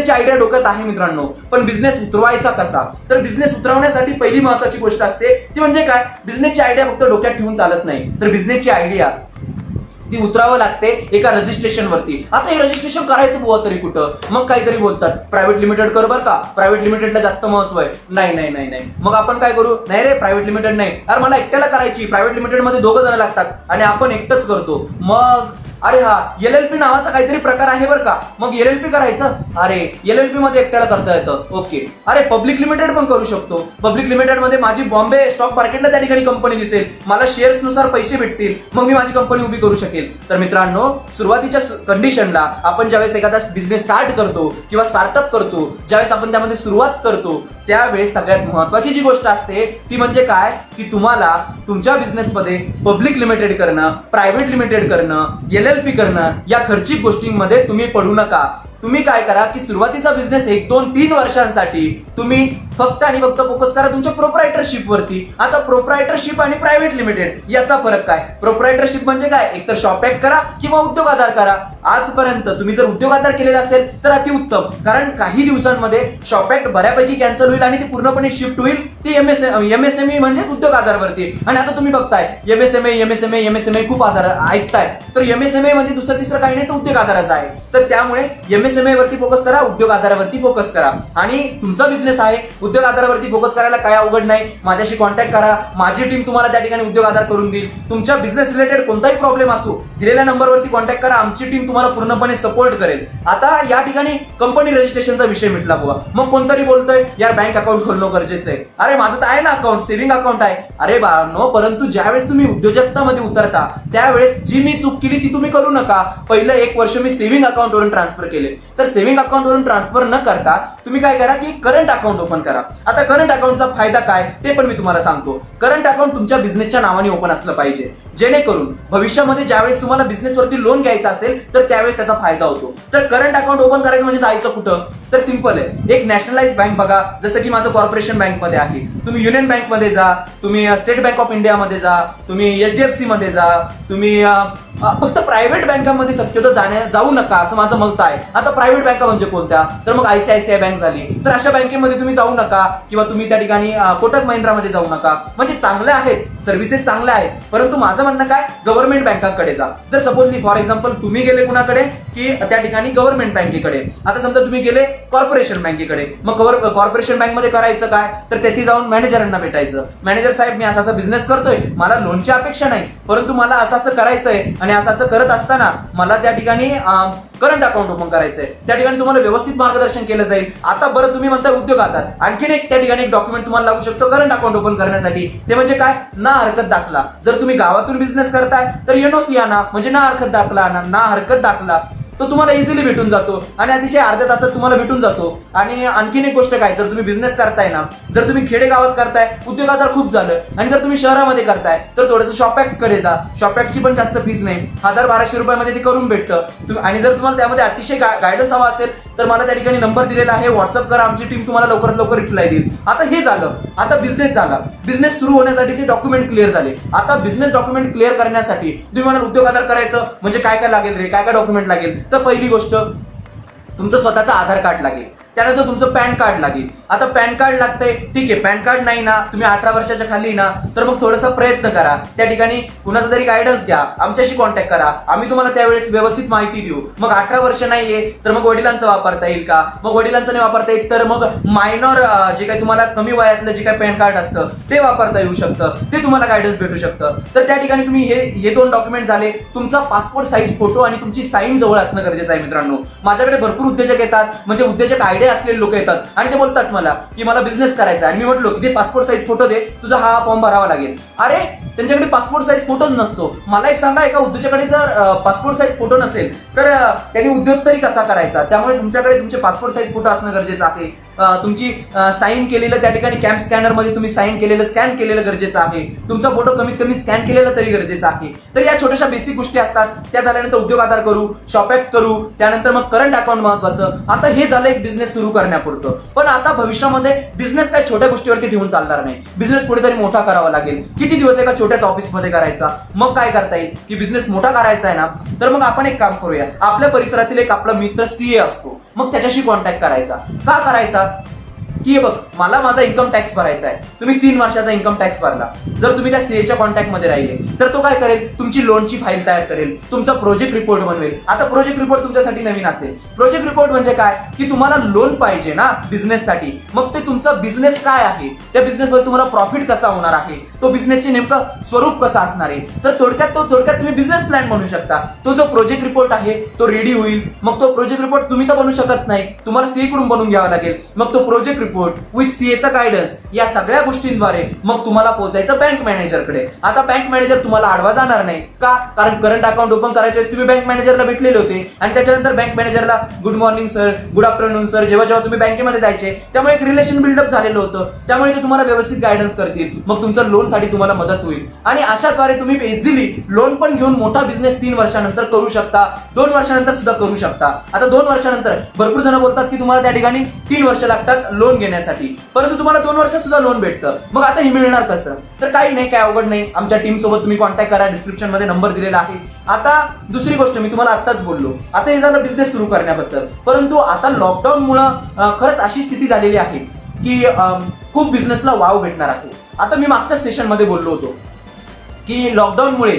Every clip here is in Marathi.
बिझनेसची आयडिया डोक्यात आहे मित्रांनो, पण बिझनेस उतरवायचा कसा? तर बिझनेस उतरवण्यासाठी पहिली महत्त्वाची गोष्ट असते ती म्हणजे काय, बिझनेसची आयडिया फक्त डोक्यात ठेवून चालत नाही, तर बिझनेसची आयडिया ती उतरावं लागते एका रजिस्ट्रेशन वरती. आता हे रजिस्ट्रेशन करायचं बुवा तरी कुठं? मग काहीतरी बोलतात प्रायव्हेट लिमिटेड कर बरं का, प्रायव्हेट लिमिटेडला जास्त महत्व आहे. नाही नाही नाही नाही, मग आपण काय करू, नाही रे प्रायव्हेट लिमिटेड नाही, अरे मला एकट्याला करायची, प्रायव्हेट लिमिटेड मध्ये 2 जण लागतात आणि आपण एकटंच करतो. मग अरे हा LLP नावाचा काहीतरी प्रकार आहे बरं का, मग LLP करायचं, अरे LLP मध्ये एकट्याला करता येतं, ओके. अरे पब्लिक लिमिटेड पण करू शकतो, पब्लिक लिमिटेड मध्ये माझी बॉम्बे स्टॉक मार्केटला त्या ठिकाणी कंपनी दिसेल, मला शेअर्स नुसार पैसे भेटतील, मग मी माझी कंपनी उभी करू शकेल. तर मित्रांनो, सुरुवातीच्या कंडिशनला आपण ज्यावेळेस एखादा बिझनेस स्टार्ट करतो किंवा स्टार्टअप करतो, ज्यावेळेस आपण त्यामध्ये सुरुवात करतो, त्यावेळेस सगळ्यात महत्त्वाची जी गोष्ट असते ती म्हणजे काय, की तुम्हाला तुमच्या बिझनेसमध्ये पब्लिक लिमिटेड करणं, प्रायव्हेट लिमिटेड करणं, LLP करणं या खर्चिक गोष्टींमध्ये तुम्ही पडू नका. तुम्ही काय करा की सुरुवातीचा बिझनेस 1, 2, 3 वर्षांसाठी तुम्ही फक्त आणि फक्त फोकस करा तुमच्या प्रोप्रायटरशिप वरती. आता प्रोप्रायटरशिप आणि प्रायव्हेट लिमिटेड याचा फरक काय? प्रोप्रायटरशिप म्हणजे काय, एकतर शॉप ॲक्ट करा किंवा उद्योग आधार करा. आजपर्यंत तुम्ही जर उद्योग आधार केलेला असेल तर अतिउत्तम, कारण काही दिवसांमध्ये शॉप ॲक्ट बऱ्यापैकी कॅन्सल होईल आणि ती पूर्णपणे शिफ्ट होईल ती MSME म्हणजे उद्योग आधारवरती. आणि आता तुम्ही बघताय MSME खूप आधार ऐकताय, तर MSME म्हणजे दुसरं तिसरं काही नाही, तर उद्योग आधाराचा आहे. तर त्यामुळे MSME वरती फोकस करा, उद्योग आधारावरती फोकस करा. आणि तुमचा बिझनेस आहे उद्योग आधारावरती फोकस करायला काय अवघड नाही, माझ्याशी कॉन्टॅक्ट करा, माझी टीम तुम्हाला त्या ठिकाणी उद्योग आधार करून देईल. तुमच्या बिझनेस रिलेटेड कोणताही प्रॉब्लेम असो, दिलेल्या नंबरवरती कॉन्टॅक्ट करा, आमची टीम तुम्हाला पूर्णपणे सपोर्ट करेल. आता या ठिकाणी कंपनी रजिस्ट्रेशनचा विषय मिटला बुवा. मग कोणतरी बोलतोय यार बँक अकाउंट खोलणं गरजेचं आहे. अरे माझं तर आहे ना अकाउंट, सेव्हिंग अकाउंट आहे. अरे बाळांनो, परंतु ज्यावेळेस तुम्ही उद्योजकतामध्ये उतरता त्यावेळेस जी मी चूक केली ती तुम्ही करू नका. पहिलं 1 वर्ष मी सेव्हिंग अकाउंट वरून ट्रान्सफर केले, तर सेव्हिंग अकाउंट वरून ट्रान्सफर न करता तुम्ही काय करा की करंट अकाउंट ओपन करा. आता करंट अकाउंटचा फायदा काय ते पण मी तुम्हाला सांगतो. करंट अकाउंट तुमच्या बिझनेसच्या नावाने ओपन असलं पाहिजे, जेणेकरून भविष्यामध्ये ज्यावेळेस तुम्हाला बिझनेसवरती लोन घ्यायचं असेल तर त्यावेळेस त्याचा फायदा होतो. तर करंट अकाउंट ओपन करायचं म्हणजे जायचं कुठं, तर सिंपल आहे, एक नॅशनलाइज बँक बघा, जसं की माझं कॉर्पोरेशन बँक मध्ये आहे. तुम्ही युनियन बँक मध्ये जा, तुम्ही स्टेट बँक ऑफ इंडिया मध्ये जा, तुम्ही HDFC मध्ये जा, तुम्ही फक्त प्रायव्हेट बँकांमध्ये शक्यतो जाऊ नका असं माझं मत आहे. आता प्रायव्हेट बँका म्हणजे कोणत्या, तर मग ICICI बँक झाली, तर अशा बँकेमध्ये तुम्ही जाऊ नका, किंवा तुम्ही त्या ठिकाणी कोटक महिंद्रामध्ये जाऊ नका. म्हणजे चांगल्या आहेत, सर्व्हिसेस चांगल्या आहेत, परंतु माझं म्हणणं काय, गव्हर्नमेंट बँकांकडे जा. जर सपोजली फॉर एक्झाम्पल तुम्ही गेले कुणाकडे की त्या ठिकाणी गव्हर्नमेंट बँकेकडे, आता समजा तुम्ही गेले कॉर्पोरेशन बँकेकडे, मग कॉर्पोरेशन बँकमध्ये करायचं काय, तर तेथे जाऊन मॅनेजरांना भेटायचं. मॅनेजर साहेब, मी असा बिझनेस करतोय, मला लोनची अपेक्षा नाही, परंतु मला असं करायचंय आणि असं करत असताना मला त्या ठिकाणी करंट अकाउंट ओपन करायचंय. त्या ठिकाणी तुम्हाला व्यवस्थित मार्गदर्शन केलं जाईल. आता बरं तुम्ही म्हणता उद्योग आधार, आणखीन एक त्या ठिकाणी एक डॉक्युमेंट तुम्हाला लागू शकतो करंट अकाउंट ओपन करण्यासाठी. ते म्हणजे काय, ना हरकत दाखला. जर तुम्ही गावातून बिझनेस करताय तर NOC आणा, म्हणजे ना हरकत दाखला आणा. ना हरकत दाखला तो तुम्हाला इझिली भेटून जातो आणि अतिशय अर्ध्या तासात तुम्हाला भेटून जातो. आणि आणखीन एक गोष्ट काय, जर तुम्ही बिझनेस करताय ना, जर तुम्ही खेडेगावात करताय उद्योग आधार खूप झालं, आणि जर तुम्ही शहरामध्ये करताय तर थोडंसं शॉप ॲक्ट कडे जा. शॉप ॲक्टची पण जास्त फीस नाही, 1000-1200 रुपयामध्ये ते करून भेटतं. आणि जर तुम्हाला त्यामध्ये अतिशय गायडन्स हवा असेल तर मला त्या ठिकाणी नंबर दिलेला आहे, व्हॉट्सअप करा, आमची टीम तुम्हाला लवकरात लवकर रिप्लाय देईल. आता हे झालं, आता बिझनेस झाला. बिझनेस सुरू होण्यासाठीचे डॉक्युमेंट क्लिअर झाले. आता बिझनेस डॉक्युमेंट क्लिअर करण्यासाठी तुम्ही मला उद्योग आधार करायचं म्हणजे काय काय लागेल रे, काय काय डॉक्युमेंट लागेल, तर पहिली गोष्ट तुमचं स्वतःचं आधार कार्ड लागेल, त्यानंतर तुमचं पॅन कार्ड लागेल. आता पॅन कार्ड लागतंय, ठीक आहे, पॅन कार्ड नाही ना, तुम्ही 18 वर्षाच्या खाली ना, तर मग थोडासा प्रयत्न करा, त्या ठिकाणी कुणाचा तरी गायडन्स घ्या, आमच्याशी कॉन्टॅक्ट करा, आम्ही तुम्हाला त्यावेळेस व्यवस्थित माहिती देऊ. मग 18 वर्ष नाहीये तर मग वडिलांचं वापरता येईल का, मग वडिलांचं नाही वापरता येईल तर मग मायनॉर जे काही तुम्हाला कमी वयातलं जे काही पॅन कार्ड असतं ते वापरता येऊ शकतं, ते तुम्हाला गायडन्स भेटू शकतं. तर त्या ठिकाणी तुम्ही हे 2 डॉक्युमेंट झाले. तुमचा पासपोर्ट साईज फोटो आणि तुमची साईन जवळ असणं गरजेचं आहे मित्रांनो. माझ्याकडे भरपूर उद्योजक येतात, म्हणजे उद्योजक आयडिया असलेले लोक येतात आणि ते बोलतात मला की मला बिझनेस करायचा, आणि मी म्हटलो की ते पासपोर्ट साईज फोटो दे, तुझा हा फॉर्म भरावा लागेल. अरे त्यांच्याकडे पासपोर्ट साईज फोटोच नसतो. मला एक सांगा, एका उद्योजकाकडे जर पासपोर्ट साईज फोटो नसेल तर त्यांनी उद्योग तरी कसा करायचा? त्यामुळे तुमच्याकडे तुमचे पासपोर्ट साईज फोटो असणं गरजेचं आहे. तुमची साईन केलेलं त्या ठिकाणी कॅम्प स्कॅनर मध्ये तुम्ही साईन केलेलं स्कॅन केलेलं गरजेचं आहे, तुमचा फोटो कमीत कमी स्कॅन केलेला तरी गरजेचं आहे. तर या छोट्याशा बेसिक गोष्टी असतात. त्या झाल्यानंतर उद्योग आधार करू, शॉप ऍप करू, त्यानंतर मग करंट अकाउंट महत्वाचं. आता हे झालं एक बिझनेस सुरू करण्यापुरतं. पण आता भविष्यामध्ये बिझनेस काही छोट्या गोष्टीवरती ठेवून चालणार नाही. बिझनेस कुठेतरी मोठा करावा लागेल. किती दिवस एका छोट्याच ऑफिसमध्ये करायचा? मग काय करता येईल की बिझनेस मोठा करायचा आहे ना, तर मग आपण एक काम करूया. आपल्या परिसरातील एक आपला मित्र सीए असतो, मग त्याच्याशी कॉन्टॅक्ट करायचा. का करायचा की बघ, मला माझा इन्कम टॅक्स भरायचा आहे. तुम्ही 3 वर्षाचा इन्कम टॅक्स भरला, जर तुम्ही त्या सीएच्या कॉन्टॅक्ट मध्ये राहिले तर तो काय करेल, तुमची लोनची फाईल तयार करेल, तुमचा प्रोजेक्ट रिपोर्ट बनवेल. आता प्रोजेक्ट रिपोर्ट तुमच्यासाठी नवीन असेल. प्रोजेक्ट रिपोर्ट म्हणजे काय की तुम्हाला लोन पाहिजे ना बिझनेससाठी, मग ते तुमचा बिझनेस काय आहे, त्या बिझनेसमध्ये तुम्हाला प्रॉफिट कसा होणार आहे, तो बिझनेसचे नेमकं स्वरूप कसं असणार आहे. तर थोडक्यात तुम्ही बिझनेस प्लॅन बनवू शकता. तो जो प्रोजेक्ट रिपोर्ट आहे तो रेडी होईल. मग तो प्रोजेक्ट रिपोर्ट तुम्ही तर बनवू शकत नाही, तुम्हाला सीए कडून बनवून घ्यावा लागेल. मग तो प्रोजेक्ट रिपोर्ट विथ सीएचा गायडन्स या सगळ्या गोष्टींद्वारे मग तुम्हाला पोहोचायचं बँक मॅनेजरकडे. आता बँक मॅनेजर तुम्हाला आडवा जाणार नाही. का? कारण करंट अकाउंट ओपन करायच्या वेळेस तुम्ही बँक मॅनेजरला भेटलेले होते आणि त्याच्यानंतर बँक मॅनेजरला good morning sir, good afternoon sir, जेव्हा तुम्ही बँकेमध्ये जायचे त्यामुळे एक रिलेशन बिल्डअप झालेलं होतं. त्यामुळे ते तुम्हाला व्यवस्थित गायडन्स करतील. मग तुमचं लोन साठी तुम्हाला मदत होईल आणि अशाद्वारे तुम्ही इझिली लोन पण घेऊन मोठा बिझनेस 3 वर्षानंतर करू शकता, 2 वर्षानंतर सुद्धा करू शकता. आता 2 वर्षानंतर भरपूर जण बोलतात की तुम्हाला त्या ठिकाणी 3 वर्ष लागतात लोन घेण्यासाठी, परंतु तुम्हाला 2 वर्षात सुद्धा लोन भेटतं. मग आता हे मिळणार कसं? तर काही नाही, काय अवघड नाही. आमच्या टीम सोबत तुम्ही कॉन्टॅक्ट करा, डिस्क्रिप्शन मध्ये नंबर दिलेला आहे. आता दुसरी गोष्ट मी तुम्हाला आत्ताच बोललो, आता हे झालं बिझनेस सुरू करण्याबद्दल. परंतु आता लॉकडाऊन मुळे खरंच अशी स्थिती झालेली आहे की खूप बिझनेसला वाव भेटणार आहे. आता मी मागच्या सेशन मध्ये बोललो होतो की लॉकडाऊनमुळे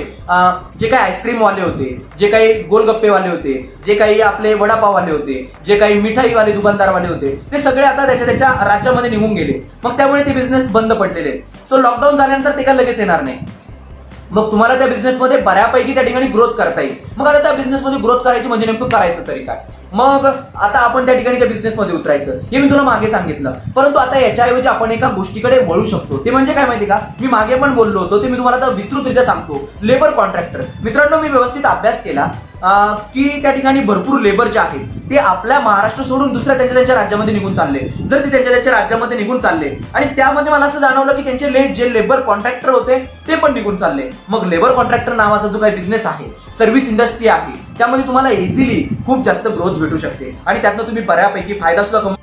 जे काही आईस्क्रीम वाले होते, जे काही गोलगप्पेवाले होते, जे काही आपले वडापाववाले होते, जे काही मिठाईवाले दुकानदारवाले होते, ते सगळे आता त्याच्या राज्यामध्ये निघून गेले. मग त्यामुळे ते बिझनेस बंद पडलेले. सो लॉकडाऊन झाल्यानंतर ते काय लगेच येणार नाही. मग तुम्हाला त्या बिझनेसमध्ये बऱ्यापैकी त्या ठिकाणी ग्रोथ करता येईल. मग आता त्या बिझनेसमध्ये ग्रोथ करायची म्हणजे नेमकं करायचं तरी काय? मग आता आपण त्या ठिकाणी त्या बिझनेसमध्ये उतरायचं, हे मी तुला मागे सांगितलं. परंतु आता याच्याऐवजी आपण एका गोष्टीकडे वळू शकतो. ते म्हणजे काय माहिती का? मी मागे पण बोललो होतो, ते मी तुम्हाला आता विस्तृतरित्या सांगतो. Labour contractor. मित्रांनो, मी व्यवस्थित अभ्यास केला की त्या ठिकाणी भरपूर लेबर जे आहेत ते आपल्या महाराष्ट्र सोडून दुसऱ्या त्यांच्या राज्यामध्ये निघून चालले. जर ते त्यांच्या राज्यामध्ये निघून चालले आणि त्यामध्ये मला असं जाणवलं की त्यांचे जे लेबर कॉन्ट्रॅक्टर होते ते पण निघून चालले. मग लेबर कॉन्ट्रॅक्टर नावाचा जो काही बिझनेस आहे, सर्व्हिस इंडस्ट्री आहे, त्यामध्ये तुम्हाला इझिली खूप जास्त ग्रोथ भेटू शकते आणि त्यातनं तुम्ही बऱ्यापैकी फायदा सुद्धा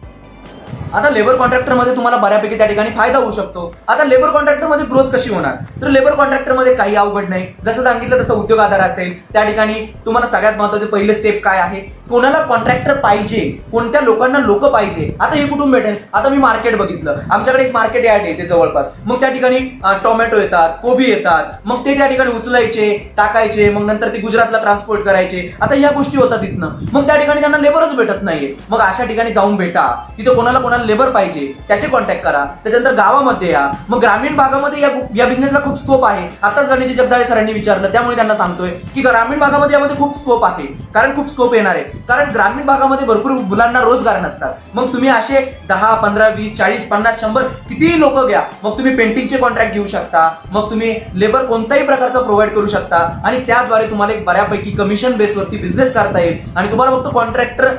आता लेबर कॉन्ट्रॅक्टर मध्ये तुम्हाला बऱ्यापैकी त्या ठिकाणी फायदा होऊ शकतो. आता लेबर कॉन्ट्रॅक्टर मध्ये ग्रोथ कशी होणार? तर लेबर कॉन्ट्रॅक्टर मध्ये काही अवघड नाही. जसं सांगितलं तसं उद्योग आधार असेल, त्या ठिकाणी तुम्हाला सगळ्यात महत्त्वाचे पहिले स्टेप काय आहे, कोणाला कॉन्ट्रॅक्टर पाहिजे, कोणत्या लोकांना लोक पाहिजे. आता हे कुठून भेटेल? आता मी मार्केट बघितलं, आमच्याकडे एक मार्केट यार्ड आहे ते जवळपास. मग त्या ठिकाणी टोमॅटो येतात, कोबी येतात, मग ते त्या ठिकाणी उचलायचे, टाकायचे, मग नंतर ते गुजरातला ट्रान्सपोर्ट करायचे. आता या गोष्टी होतात तिथनं. मग त्या ठिकाणी त्यांना लेबरच भेटत नाहीये. मग अशा ठिकाणी जाऊन भेटा, तिथे कोणाला लेबर पाहिजे त्याचे कॉन्टॅक्ट करा. त्याच्यानंतर गावामध्ये या. मग ग्रामीण भागामध्ये या बिझनेसला खूप स्कोप आहे. आताच गणेश जगदाळे सरांनी विचारलं, त्यामुळे त्यांना सांगतोय की ग्रामीण भागामध्ये यामध्ये खूप स्कोप आहे. कारण खूप स्कोप येणार आहे. कारण ग्रामीण भागामध्ये भरपूर मुलांना रोजगार नसतात. मग तुम्ही असे 10, 15, 20, 40, 50, 100 कितीही लोक घ्या. मग तुम्ही पेंटिंगचे कॉन्ट्रॅक्ट घेऊ शकता. मग तुम्ही लेबर कोणत्याही प्रकारचा प्रोव्हाइड करू शकता आणि त्याद्वारे तुम्हाला एक बऱ्यापैकी कमिशन बेसवरती बिझनेस करता येईल. आणि तुम्हाला फक्त कॉन्ट्रॅक्टर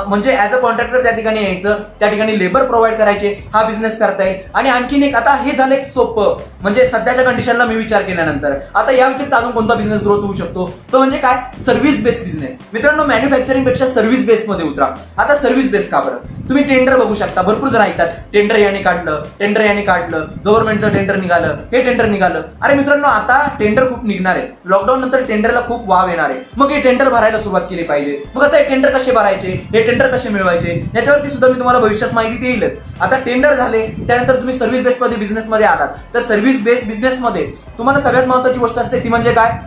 म्हणजे ऍज अ कॉन्ट्रॅक्टर त्या ठिकाणी यायचं, त्या ठिकाणी लेबर प्रोव्हाइड करायचे, हा बिझनेस करता येईल. आणि आणखीन एक आता हे झालं एक सोपं, म्हणजे सध्याच्या कंडिशनला मी विचार केल्यानंतर आता या व्यतिरिक्त अजून कोणता बिझनेस ग्रोथ होऊ शकतो तो म्हणजे काय? Service based business. मित्रांनो, मॅन्युफॅक्चरिंग पेक्षा सर्व्हिस बेस मध्ये उतरा. आता सर्व्हिस बेस का बरं? तुम्ही टेंडर बघू शकता. भरपूर जण ऐकतात टेंडर याने काढलं, टेंडर याने काढलं, गव्हर्नमेंटचं टेंडर निघालं, हे टेंडर निघालं. अरे मित्रांनो, आता टेंडर खूप निघणार आहे. लॉकडाऊन नंतर टेंडरला खूप वाव येणार आहे. मग हे टेंडर भरायला सुरुवात केली पाहिजे. मग आता हे टेंडर कसे भरायचे, हे टेंडर कसे मिळवायचे, याच्यावरती सुद्धा मी तुम्हाला भविष्यात माहिती देईलच. आता टेंडर झाले, त्यानंतर तुम्ही सर्व्हिस बेस मध्ये बिझनेस मध्ये आलात, तर सर्व्हिस बेस बिझनेस मध्ये तुम्हाला सगळ्यात महत्त्वाची गोष्ट असते ती म्हणजे काय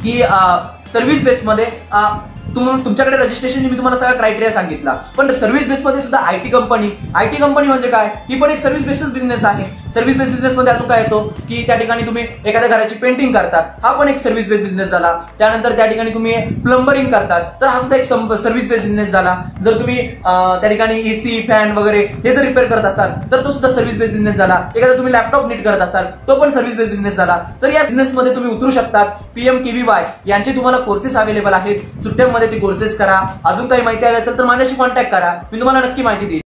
की सर्व्हिस बेस मध्ये तुमच्याकडे रजिस्ट्रेशन मी तुम्हाला सगळा क्रायटेरिया सांगितला. पण सर्व्हिस बेस मध्ये सुद्धा आयटी कंपनी म्हणजे काय? ही पण एक सर्व्हिस बेसिस बिझनेस आहे. सर्व्हिस बेस बिझनेस मध्ये अजून काय येतो की त्या ठिकाणी तुम्ही एखाद्या घराची पेंटिंग करतात, हा पण एक सर्व्हिस बेस बिझनेस झाला. त्यानंतर त्या ठिकाणी तुम्ही प्लंबरिंग करतात, तर हा सुद्धा एक सर्व्हिस बेस बिझनेस झाला. जर तुम्ही त्या ठिकाणी एसी, फॅन वगैरे हे जर रिपेअर करत असाल तर तो सुद्धा सर्व्हिस बेस बिझनेस झाला. एखादा तुम्ही लॅपटॉप नीट करत असाल तो पण सर्व्हिस बेस बिझनेस झाला. तर या बिझनेसमध्ये तुम्ही उतरू शकतात. PMKVY यांचे तुम्हाला कोर्सेस अवेलेबल आहेत. सुट्ट्यांमध्ये ते कोर्सेस करा. अजून काही माहिती हवी असेल तर माझ्याशी कॉन्टॅक्ट करा, मी तुम्हाला नक्की माहिती देईन.